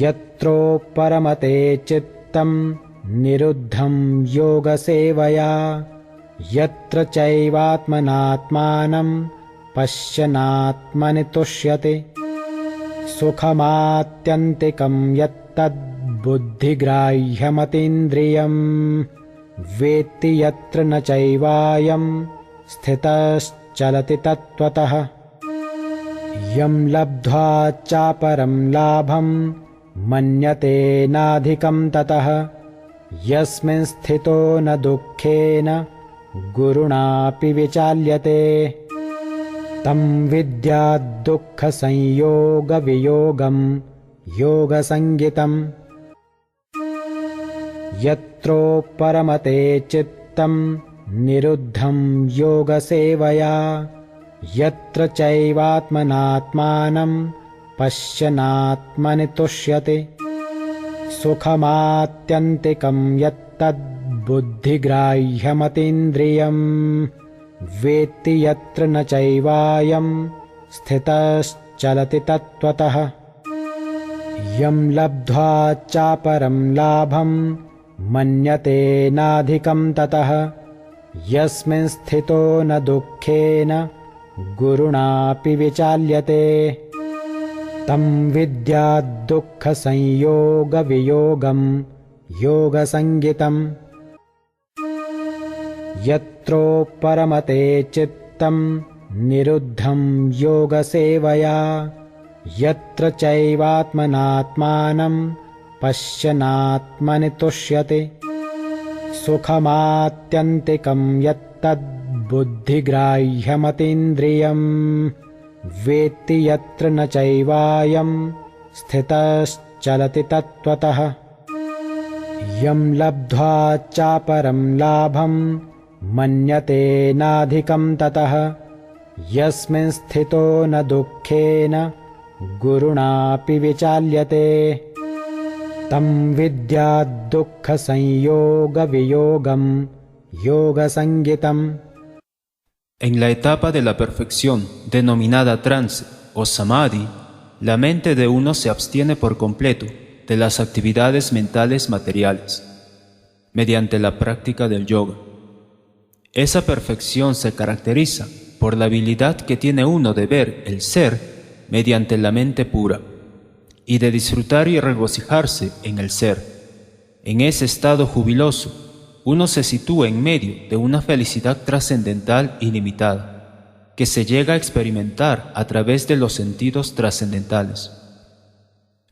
यत्रो परमते चित्तं निरुद्धं योगसेवया यत्र चैवात्मनात्मानं पश्यन्नात्मनि तुष्यति सुखमात्यन्तिकं यत्तद्बुद्धिग्राह्यमतीन्द्रियं वेत्ति यत्र न चैवायं स्थितश्चलति तत्त्वतः यं लब्ध्वा चापरं लाभं मन्यते नाधिकं ततः यस्मिन् स्थितो न दुःखेन गुरुणापि विचाल्यते तं विद्यात् दुःखसंयोगवियोगं योगसंज्ञितम् यत्रो परमते चित्तं निरुद्धं योगसेवया यत्र चैवात्मनात्मानं पश्यन्नात्मनि तुष्यति सुखमात्यन्तिकं यत्तद्बुद्धिग्राह्यमतीन्द्रियं वेत्ति यत्र न चैवायं स्थितश्चलति तत्त्वतः यं लब्ध्वा चापरं लाभं मन्यते नाधिकं ततः यस्मिन् स्थितो न दुःखेन गुरुणापि विचाल्यते तं विद्यात् दुःखसंयोगवियोगं योगसंज्ञितम् यत्रो परमते चित्तं निरुद्धं योगसेवया यत्र चैवात्मनात्मानं पश्यन्नात्मनि तुष्यति सुखमात्यन्तिकं यत्तद्बुद्धिग्राह्यमतीन्द्रियं वेत्ति यत्र न चैवायं स्थितश्चलति तत्त्वतः यं लब्ध्वा चापरं लाभं मन्यते नाधिकं ततः यस्मिन् स्थितो न दुःखेन गुरुणापि विचाल्यते तं विद्यात् दुःखसंयोगवियोगं योगसंज्ञितम्. En la etapa de la perfección, denominada trance o samadhi, la mente de uno se abstiene por completo de las actividades mentales materiales, mediante la práctica del yoga. Esa perfección se caracteriza por la habilidad que tiene uno de ver el ser mediante la mente pura, y de disfrutar y regocijarse en el ser. En ese estado jubiloso, uno se sitúa en medio de una felicidad trascendental ilimitada, que se llega a experimentar a través de los sentidos trascendentales.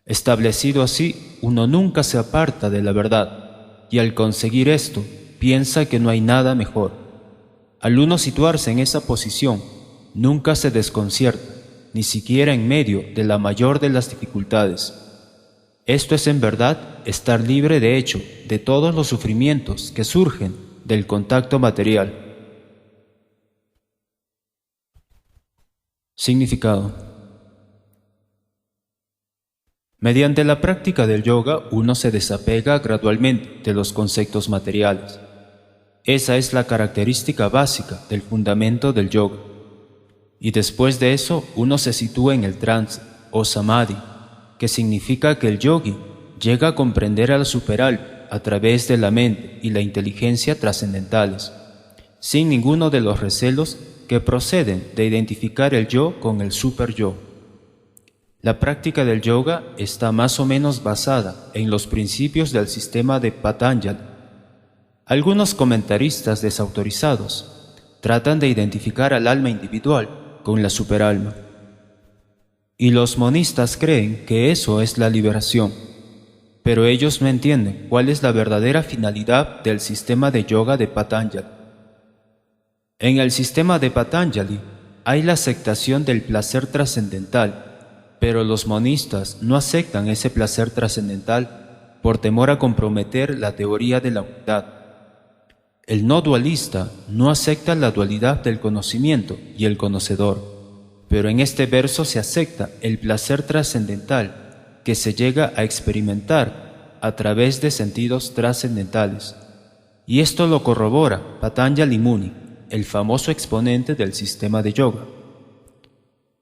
Establecido así, uno nunca se aparta de la verdad, y al conseguir esto, piensa que no hay nada mejor. Al uno situarse en esa posición, nunca se desconcierta, ni siquiera en medio de la mayor de las dificultades. Esto es en verdad estar libre de hecho de todos los sufrimientos que surgen del contacto material. Significado: mediante la práctica del yoga, uno se desapega gradualmente de los conceptos materiales. Esa es la característica básica del fundamento del yoga. Y después de eso, uno se sitúa en el trance o samadhi, que significa que el yogi llega a comprender al superalma a través de la mente y la inteligencia trascendentales, sin ninguno de los recelos que proceden de identificar el yo con el super-yo. La práctica del yoga está más o menos basada en los principios del sistema de Patanjali. Algunos comentaristas desautorizados tratan de identificar al alma individual con la superalma, y los monistas creen que eso es la liberación, pero ellos no entienden cuál es la verdadera finalidad del sistema de yoga de Patanjali. En el sistema de Patanjali hay la aceptación del placer trascendental, pero los monistas no aceptan ese placer trascendental por temor a comprometer la teoría de la unidad. El no dualista no acepta la dualidad del conocimiento y el conocedor, pero en este verso se acepta el placer trascendental que se llega a experimentar a través de sentidos trascendentales. Y esto lo corrobora Patanjali Muni, el famoso exponente del sistema de yoga.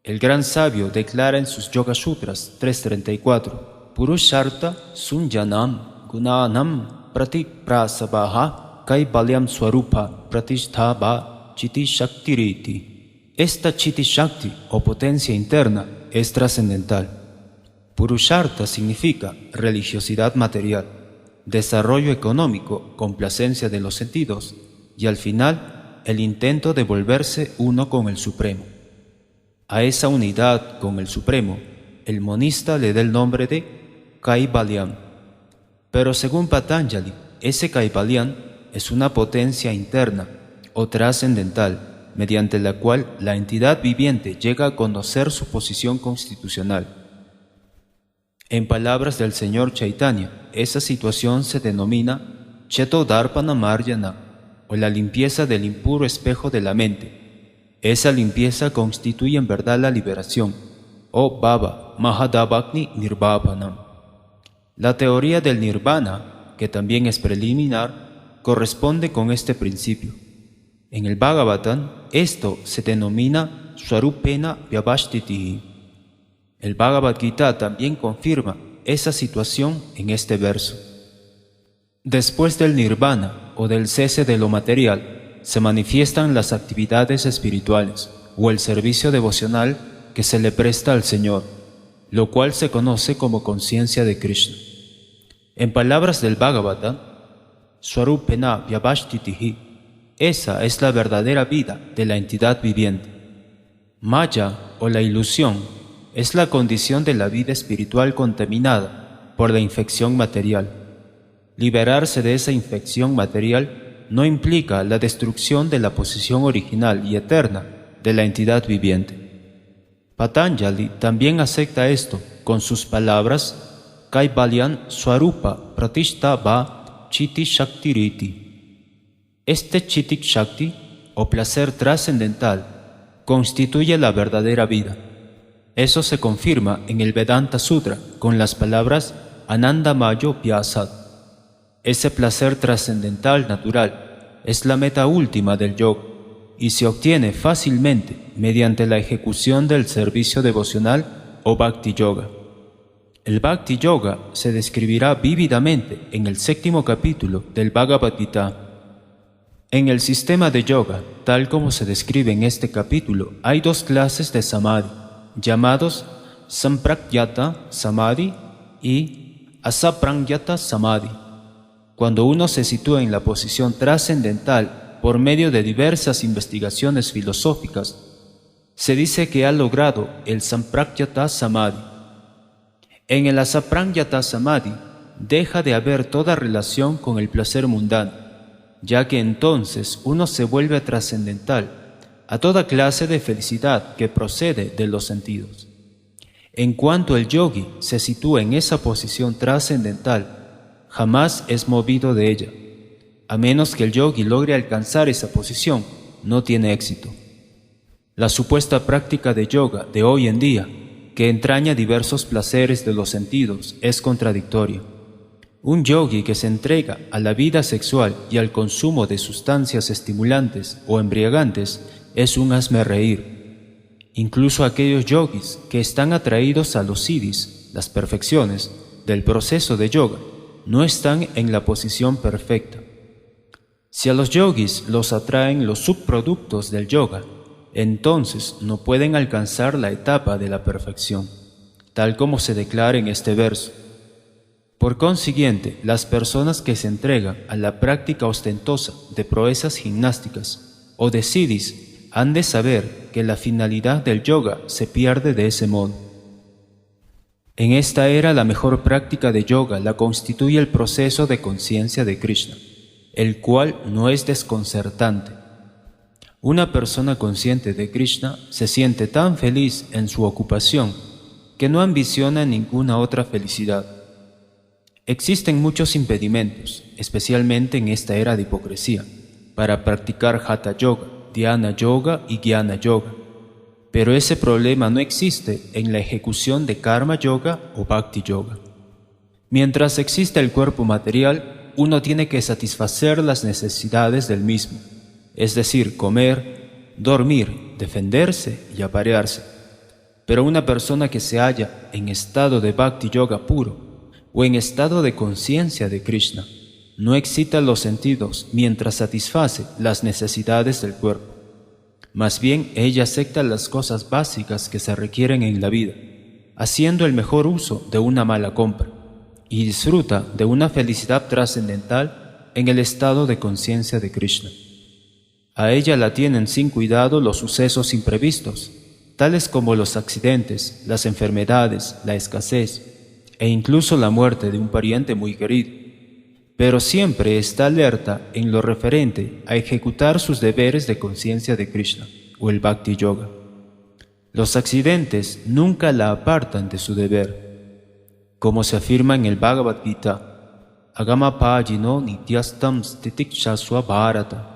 El gran sabio declara en sus Yoga Sutras 3.34: Purushartha Sunjanam Gunanam Pratiprasabaha Kaivalyam Swarupa Pratishtha Chiti Shaktiriti. Esta Chiti Shakti, o potencia interna, es trascendental. Purushartha significa religiosidad material, desarrollo económico, complacencia de los sentidos y al final el intento de volverse uno con el Supremo. A esa unidad con el Supremo, el monista le da el nombre de Kaivalyam. Pero según Patanjali, ese Kaivalyam es una potencia interna o trascendental, mediante la cual la entidad viviente llega a conocer su posición constitucional. En palabras del señor Chaitanya, esa situación se denomina Chetodarpana Marjana, o la limpieza del impuro espejo de la mente. Esa limpieza constituye en verdad la liberación, o Bhava Mahadavagni Nirvapanam. La teoría del Nirvana, que también es preliminar, corresponde con este principio. En el Bhagavatam, esto se denomina Swarupena Vyavashtitihi. El Bhagavad Gita también confirma esa situación en este verso. Después del Nirvana, o del cese de lo material, se manifiestan las actividades espirituales, o el servicio devocional que se le presta al Señor, lo cual se conoce como conciencia de Krishna. En palabras del Bhagavatam, Swarupena Vyavashtitihi, esa es la verdadera vida de la entidad viviente. Maya, o la ilusión, es la condición de la vida espiritual contaminada por la infección material. Liberarse de esa infección material no implica la destrucción de la posición original y eterna de la entidad viviente. Patanjali también acepta esto con sus palabras Kaivalyam Swarupa Pratishtha Va Chiti Shaktiriti. Este Chiti Shakti, o placer trascendental, constituye la verdadera vida. Eso se confirma en el Vedanta Sutra con las palabras Anandamayo Vyasat. Ese placer trascendental natural es la meta última del yoga y se obtiene fácilmente mediante la ejecución del servicio devocional o Bhakti Yoga. El Bhakti Yoga se describirá vívidamente en el 7º capítulo del Bhagavad Gita. En el sistema de yoga, tal como se describe en este capítulo, hay dos clases de samadhi, llamados Sampragyata Samadhi y Asaprangyata Samadhi. Cuando uno se sitúa en la posición trascendental por medio de diversas investigaciones filosóficas, se dice que ha logrado el Sampragyata Samadhi. En el Asaprangyata Samadhi deja de haber toda relación con el placer mundano, ya que entonces uno se vuelve trascendental a toda clase de felicidad que procede de los sentidos. En cuanto el yogi se sitúa en esa posición trascendental, jamás es movido de ella. A menos que el yogi logre alcanzar esa posición, no tiene éxito. La supuesta práctica de yoga de hoy en día, que entraña diversos placeres de los sentidos, es contradictoria. Un yogi que se entrega a la vida sexual y al consumo de sustancias estimulantes o embriagantes es un hazmerreír. Incluso aquellos yogis que están atraídos a los siddhis, las perfecciones, del proceso de yoga, no están en la posición perfecta. Si a los yogis los atraen los subproductos del yoga, entonces no pueden alcanzar la etapa de la perfección, tal como se declara en este verso. Por consiguiente, las personas que se entregan a la práctica ostentosa de proezas gimnásticas o de siddhis han de saber que la finalidad del yoga se pierde de ese modo. En esta era la mejor práctica de yoga la constituye el proceso de conciencia de Krishna, el cual no es desconcertante. Una persona consciente de Krishna se siente tan feliz en su ocupación que no ambiciona ninguna otra felicidad. Existen muchos impedimentos, especialmente en esta era de hipocresía, para practicar Hatha Yoga, Dhyana Yoga y Jnana Yoga. Pero ese problema no existe en la ejecución de Karma Yoga o Bhakti Yoga. Mientras exista el cuerpo material, uno tiene que satisfacer las necesidades del mismo, es decir, comer, dormir, defenderse y aparearse. Pero una persona que se halla en estado de Bhakti Yoga puro o en estado de conciencia de Krishna. No excita los sentidos mientras satisface las necesidades del cuerpo. Más bien, ella acepta las cosas básicas que se requieren en la vida, haciendo el mejor uso de una mala compra, y disfruta de una felicidad trascendental en el estado de conciencia de Krishna. A ella la tienen sin cuidado los sucesos imprevistos, tales como los accidentes, las enfermedades, la escasez e incluso la muerte de un pariente muy querido, pero siempre está alerta en lo referente a ejecutar sus deberes de conciencia de Krishna o el Bhakti Yoga. Los accidentes nunca la apartan de su deber, como se afirma en el Bhagavad Gita, Agama Pajino Nityastam Stitikshaswa Bharata.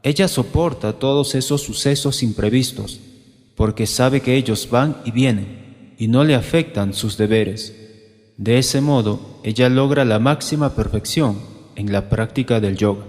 Ella soporta todos esos sucesos imprevistos porque sabe que ellos van y vienen y no le afectan sus deberes. De ese modo, ella logra la máxima perfección en la práctica del yoga.